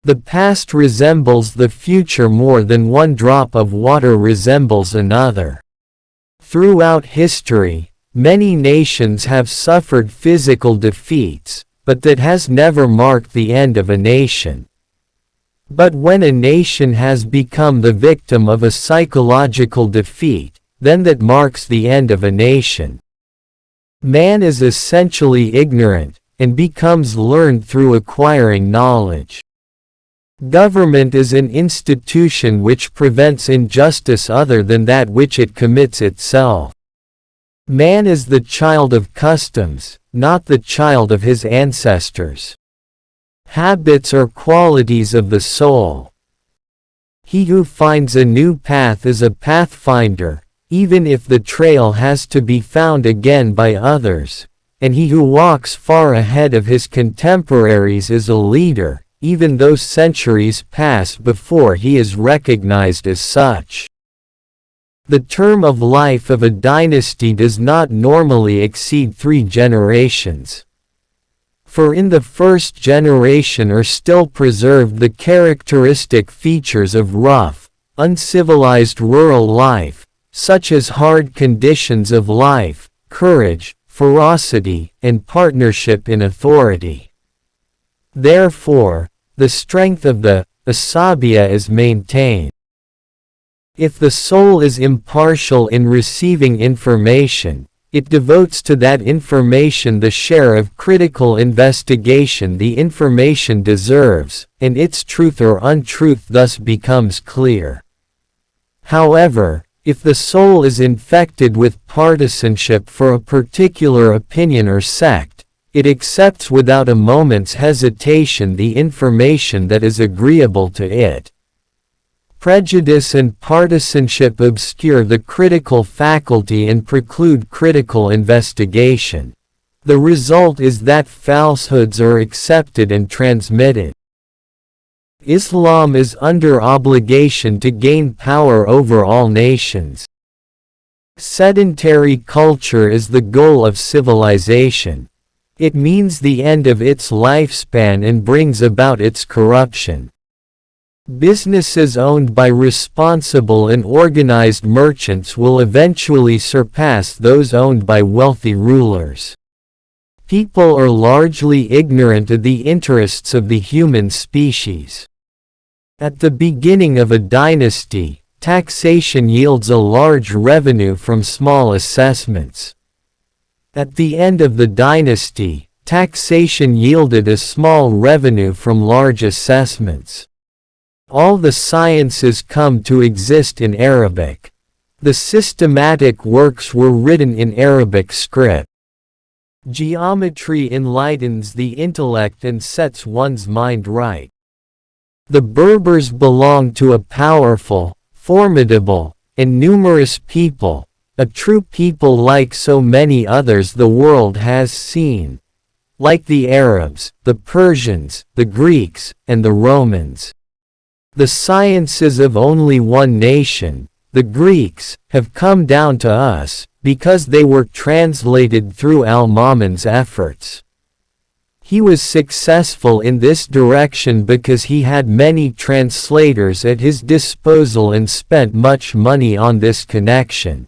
The past resembles the future more than one drop of water resembles another. Throughout history, many nations have suffered physical defeats, but that has never marked the end of a nation. But when a nation has become the victim of a psychological defeat, then that marks the end of a nation. Man is essentially ignorant, and becomes learned through acquiring knowledge. Government is an institution which prevents injustice other than that which it commits itself. Man is the child of customs, not the child of his ancestors. Habits are qualities of the soul. He who finds a new path is a pathfinder, even if the trail has to be found again by others, and he who walks far ahead of his contemporaries is a leader, even though centuries pass before he is recognized as such. The term of life of a dynasty does not normally exceed 3 generations. For in the first generation are still preserved the characteristic features of rough, uncivilized rural life, such as hard conditions of life, courage, ferocity, and partnership in authority. Therefore, the strength of the asabiya is maintained. If the soul is impartial in receiving information, it devotes to that information the share of critical investigation the information deserves, and its truth or untruth thus becomes clear. However, if the soul is infected with partisanship for a particular opinion or sect, it accepts without a moment's hesitation the information that is agreeable to it. Prejudice and partisanship obscure the critical faculty and preclude critical investigation. The result is that falsehoods are accepted and transmitted. Islam is under obligation to gain power over all nations. Sedentary culture is the goal of civilization. It means the end of its lifespan and brings about its corruption. Businesses owned by responsible and organized merchants will eventually surpass those owned by wealthy rulers. People are largely ignorant of the interests of the human species. At the beginning of a dynasty, taxation yields a large revenue from small assessments. At the end of the dynasty, taxation yielded a small revenue from large assessments. All the sciences come to exist in Arabic. The systematic works were written in Arabic script. Geometry enlightens the intellect and sets one's mind right. The Berbers belong to a powerful, formidable, and numerous people, a true people like so many others the world has seen, like the Arabs, the Persians, the Greeks, and the Romans. The sciences of only one nation, the Greeks, have come down to us, because they were translated through al-Mamun's efforts. He was successful in this direction because he had many translators at his disposal and spent much money on this connection.